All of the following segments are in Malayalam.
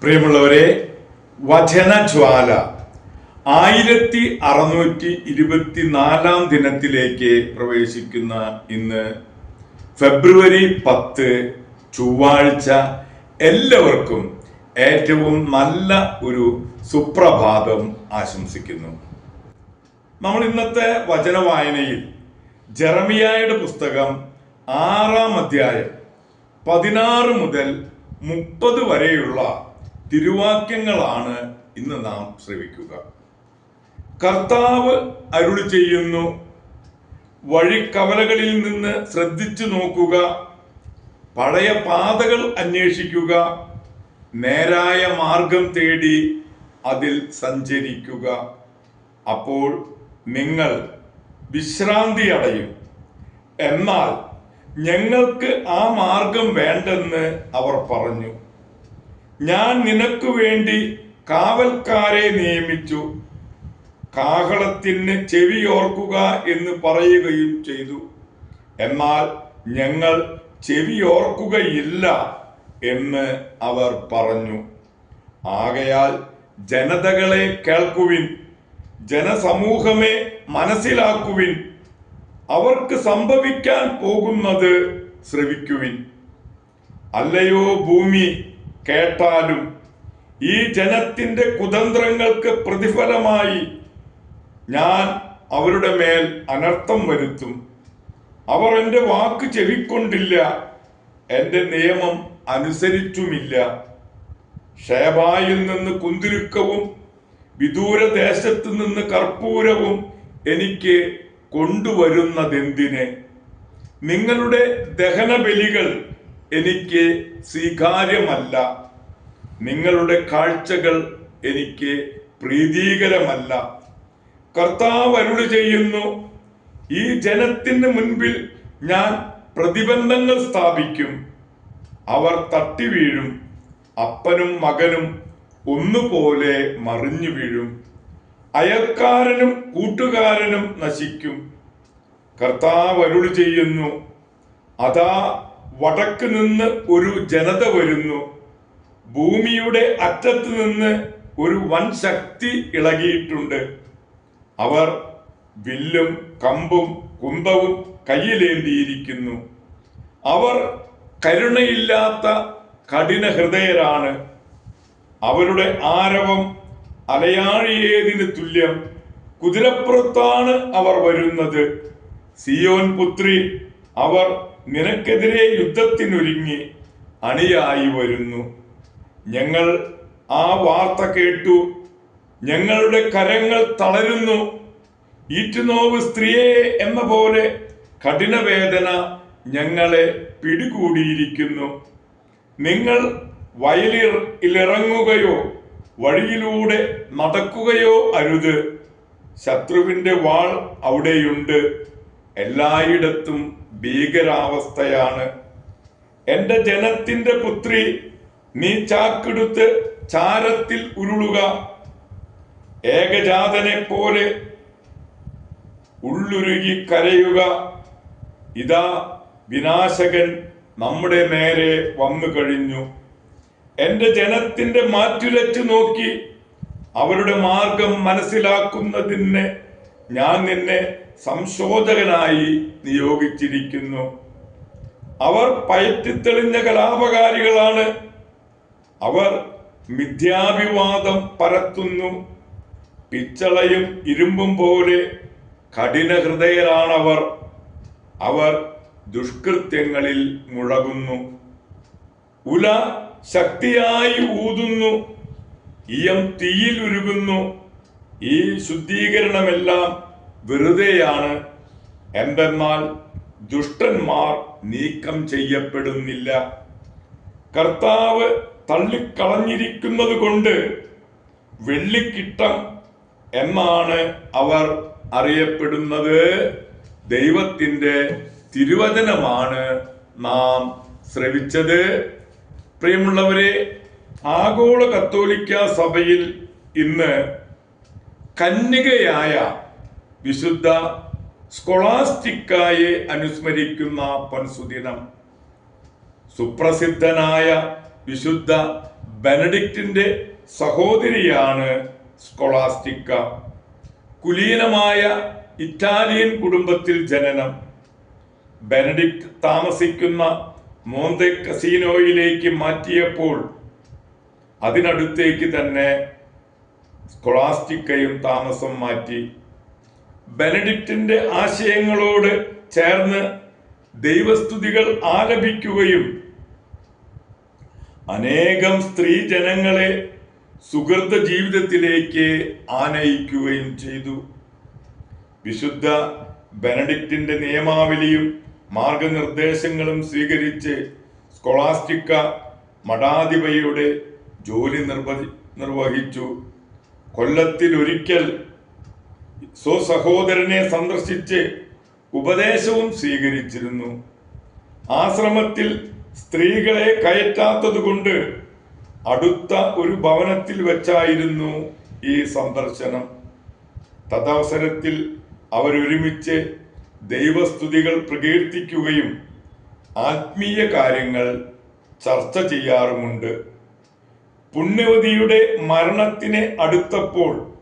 പ്രിയമുള്ളവരെ, വചനജ്വാല 1624 ദിനത്തിലേക്ക് പ്രവേശിക്കുന്ന ഇന്ന് ഫെബ്രുവരി 10 ചൊവ്വാഴ്ച എല്ലാവർക്കും ഏറ്റവും നല്ല ഒരു സുപ്രഭാതം ആശംസിക്കുന്നു. നമ്മൾ ഇന്നത്തെ വചന വായനയിൽ ജെറമിയായുടെ പുസ്തകം 6-ാം അധ്യായം 16 മുതൽ 30 വരെയുള്ള തിരുവാക്യങ്ങളാണ് ഇന്ന് നാം ശ്രവിക്കുക. കർത്താവ് അരുളി ചെയ്യുന്നു, വഴിക്കവലകളിൽ നിന്ന് ശ്രദ്ധിച്ചു നോക്കുക, പഴയ പാതകൾ അന്വേഷിക്കുക, നേരായ മാർഗം തേടി അതിൽ സഞ്ചരിക്കുക. അപ്പോൾ നിങ്ങൾ വിശ്രാന്തി അടയും. എന്നാൽ ഞങ്ങൾക്ക് ആ മാർഗം വേണ്ടെന്ന് അവർ പറഞ്ഞു. ഞാൻ നിനക്ക് വേണ്ടി കാവൽക്കാരെ നിയമിച്ചു, കാഹളത്തിന് ചെവിയോർക്കുക എന്ന് പറയുകയും ചെയ്തു. എന്നാൽ ഞങ്ങൾ ചെവിയോർക്കുകയില്ല എന്ന് അവർ പറഞ്ഞു. ആകയാൽ ജനതകളെ കേൾക്കുവിൻ, ജനസമൂഹമേ മനസ്സിലാക്കുവിൻ, അവർക്ക് സംഭവിക്കാൻ പോകുന്നത് ശ്രവിക്കുവിൻ. അല്ലയോ ഭൂമി, കേട്ടാലും ഈ ജനത്തിന്റെ കുതന്ത്രങ്ങൾക്ക് പ്രതിഫലമായി ഞാൻ അവരുടെ മേൽ അനർത്ഥം വരുത്തും. അവർ എൻ്റെ വാക്ക് ചെവിക്കൊണ്ടില്ല, എൻ്റെ നിയമം അനുസരിച്ചുമില്ല. ഷേബായിൽ നിന്ന് കുന്തിരുക്കവും വിദൂരദേശത്ത് നിന്ന് കർപ്പൂരവും എനിക്ക് കൊണ്ടുവരുന്നതെന്തിന്? നിങ്ങളുടെ ദഹനബലികൾ എനിക്ക് സ്വീകാര്യമല്ല, നിങ്ങളുടെ കാഴ്ചകൾ എനിക്ക് പ്രീതികരമല്ല. കർത്താവ് അരുളി ചെയ്യുന്നു, ഈ ജനത്തിന് മുൻപിൽ ഞാൻ പ്രതിബന്ധങ്ങൾ സ്ഥാപിക്കും. അവർ തട്ടി വീഴും, അപ്പനും മകനും ഒന്നുപോലെ മറിഞ്ഞു വീഴും, അയൽക്കാരനും കൂട്ടുകാരനും നശിക്കും. കർത്താവ് അരുളി ചെയ്യുന്നു, അതാ വടക്ക് നിന്ന് ഒരു ജനത വരുന്നു, ഭൂമിയുടെ അറ്റത്ത് നിന്ന് ഒരു വൻ ശക്തി ഇളകിയിട്ടുണ്ട്. അവർ വില്ലും കമ്പും കുന്തവും കയ്യിലേന്തിയിരിക്കുന്നു. അവർ കരുണയില്ലാത്ത കഠിന ഹൃദയരാണ്. അവരുടെ ആരവം അലയാഴിയേതിന് തുല്യം. കുതിരപ്പുറത്താണ് അവർ വരുന്നത്. സിയോൻ പുത്രി, അവർ നിനക്കെതിരെ യുദ്ധത്തിനൊരുങ്ങി അണിയായി വരുന്നു. ഞങ്ങൾ ആ വാർത്ത കേട്ടു, ഞങ്ങളുടെ കരങ്ങൾ തളരുന്നു. ഈറ്റുനോവ് സ്ത്രീയെ എന്ന പോലെ കഠിനവേദന ഞങ്ങളെ പിടികൂടിയിരിക്കുന്നു. നിങ്ങൾ വയലിറങ്ങുകയോ വഴിയിലൂടെ നടക്കുകയോ അരുത്. ശത്രുവിന്റെ വാൾ അവിടെയുണ്ട്, എല്ലായിടത്തും ഭീകരാവസ്ഥയാണ്. എന്റെ ജനത്തിന്റെ പുത്രി, നീ ചാക്കെടുത്ത് ചാരത്തിൽ ഉരുളുക. ഏകജാതനെ പോലെ ഉള്ളുരുകി കരയുക. ഇതാ വിനാശകൻ നമ്മുടെ നേരെ വന്നു കഴിഞ്ഞു. എന്റെ ജനത്തിന്റെ മാറ്റുരച്ചു നോക്കി അവരുടെ മാർഗം മനസ്സിലാക്കുന്നതിന് ഞാൻ നിന്നെ സംശോധകനായി നിയോഗിച്ചിരിക്കുന്നു. അവർ പയറ്റിത്തെളിഞ്ഞ കലാപകാരികളാണ്. അവർ മിഥ്യാഭിവാദം പരത്തുന്നു. പിച്ചളയും ഇരുമ്പും പോലെ കഠിന ഹൃദയരാണവർ. അവർ ദുഷ്കൃത്യങ്ങളിൽ മുഴകുന്നു. ഉല ശക്തിയായി ഊതുന്നു, ഈയം തീയിൽ ഉരുകുന്നു. ഈ ശുദ്ധീകരണമെല്ലാം വെറുതെയാണ്. എന്തെന്നാൽ ദുഷ്ടന്മാർ നീക്കം ചെയ്യപ്പെടുന്നില്ല. കർത്താവ് തള്ളിക്കളഞ്ഞിരിക്കുന്നത് കൊണ്ട് വെള്ളിക്കിട്ടം എന്നാണ് അവർ അറിയപ്പെടുന്നത്. ദൈവത്തിന്റെ തിരുവചനമാണ് നാം ശ്രവിച്ചത്. പ്രിയമുള്ളവരെ, ആഗോള കത്തോലിക്ക സഭയിൽ ഇന്ന് കന്യകയായ വിശുദ്ധ സ്കൊളാസ്റ്റിക്കായെ അനുസ്മരിക്കുന്ന പൊൻസുദിനം. സുപ്രസിദ്ധനായ വിശുദ്ധ ബെനഡിക്റ്റിന്റെ സഹോദരിയാണ് സ്കോളാസ്റ്റിക്ക. കുലീനമായ ഇറ്റാലിയൻ കുടുംബത്തിൽ ജനനം. ബെനഡിക്റ്റ് താമസിക്കുന്ന മോന്തെ കസീനോയിലേക്ക് മാറ്റിയപ്പോൾ അതിനടുത്തേക്ക് തന്നെ സ്കോളാസ്റ്റിക്കയും താമസം മാറ്റി. ബെനഡിക്റ്റിന്റെ ആശയങ്ങളോട് ചേർന്ന് ദൈവസ്തുതികൾ ആലപിക്കുകയും അനേകം സ്ത്രീ ജനങ്ങളെ സുഹൃത ജീവിതത്തിലേക്ക് ആനയിക്കുകയും ചെയ്തു. വിശുദ്ധ ബെനഡിക്റ്റിന്റെ നിയമാവലിയും മാർഗനിർദ്ദേശങ്ങളും സ്വീകരിച്ച് സ്കോളാസ്റ്റിക്ക മഠാധിപതിയുടെ ജോലി നിർവഹിച്ചു. കൊല്ലത്തിലൊരിക്കൽ സ്വസഹോദരനെ സന്ദർശിച്ച് ഉപദേശവും സ്വീകരിച്ചിരുന്നു. ആശ്രമത്തിൽ സ്ത്രീകളെ കയറ്റാത്തതുകൊണ്ട് അടുത്ത ഒരു ഭവനത്തിൽ വെച്ചായിരുന്നു ഈ സന്ദർശനം. തദവസരത്തിൽ അവരൊരുമിച്ച് ദൈവസ്തുതികൾ പ്രകീർത്തിക്കുകയും ആത്മീയ കാര്യങ്ങൾ ചർച്ച ചെയ്യാറുമുണ്ട്. പുണ്യവതിയുടെ മരണത്തിന് അടുത്തപ്പോൾ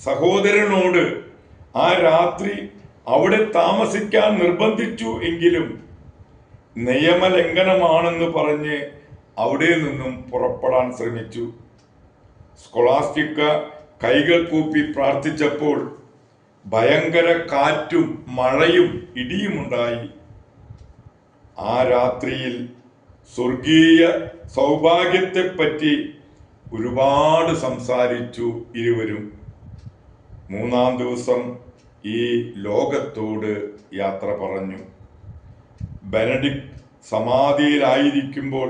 സഹോദരനോട് ആ രാത്രി അവിടെ താമസിക്കാൻ നിർബന്ധിച്ചു എങ്കിലും നിയമലംഘനമാണെന്ന് പറഞ്ഞ് അവിടെ നിന്നും പുറപ്പെടാൻ ശ്രമിച്ചു. സ്കോളാസ്റ്റിക്ക കൈകൾ കൂപ്പി പ്രാർത്ഥിച്ചപ്പോൾ ഭയങ്കര കാറ്റും മഴയും ഇടിയുമുണ്ടായി. ആ രാത്രിയിൽ സ്വർഗീയ സൗഭാഗ്യത്തെപ്പറ്റി ഒരുപാട് സംസാരിച്ചു ഇരുവരും. മൂന്നാം ദിവസം ഈ ലോകത്തോട് യാത്ര പറഞ്ഞു. ബെനഡിക്റ്റ് സമാധിയിലായിരിക്കുമ്പോൾ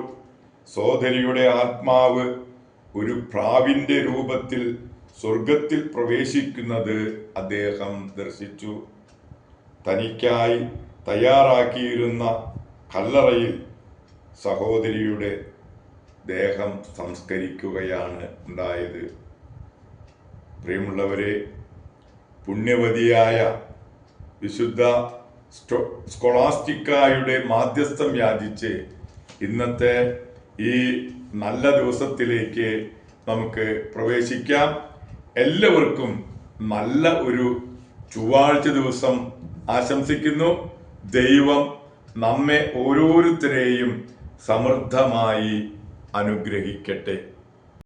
സോദരിയുടെ ആത്മാവ് ഒരു പ്രാവിന്റെ രൂപത്തിൽ സ്വർഗത്തിൽ പ്രവേശിക്കുന്നത് അദ്ദേഹം ദർശിച്ചു. തനിക്കായി തയ്യാറാക്കിയിരുന്ന കല്ലറയിൽ സഹോദരിയുടെ ദേഹം സംസ്കരിക്കുകയാണ് ഉണ്ടായത്. പ്രിയമുള്ളവരെ, പുണ്യവതിയായ വിശുദ്ധ സ്കോളാസ്റ്റിക്കായുടെ മാധ്യസ്ഥം യാചിച്ച് ഇന്നത്തെ ഈ നല്ല ദിവസത്തിലേക്ക് നമുക്ക് പ്രവേശിക്കാം. എല്ലാവർക്കും നല്ല ഒരു ചൊവ്വാഴ്ച ദിവസം ആശംസിക്കുന്നു. ദൈവം നമ്മെ ഓരോരുത്തരെയും സമൃദ്ധമായി അനുഗ്രഹിക്കട്ടെ.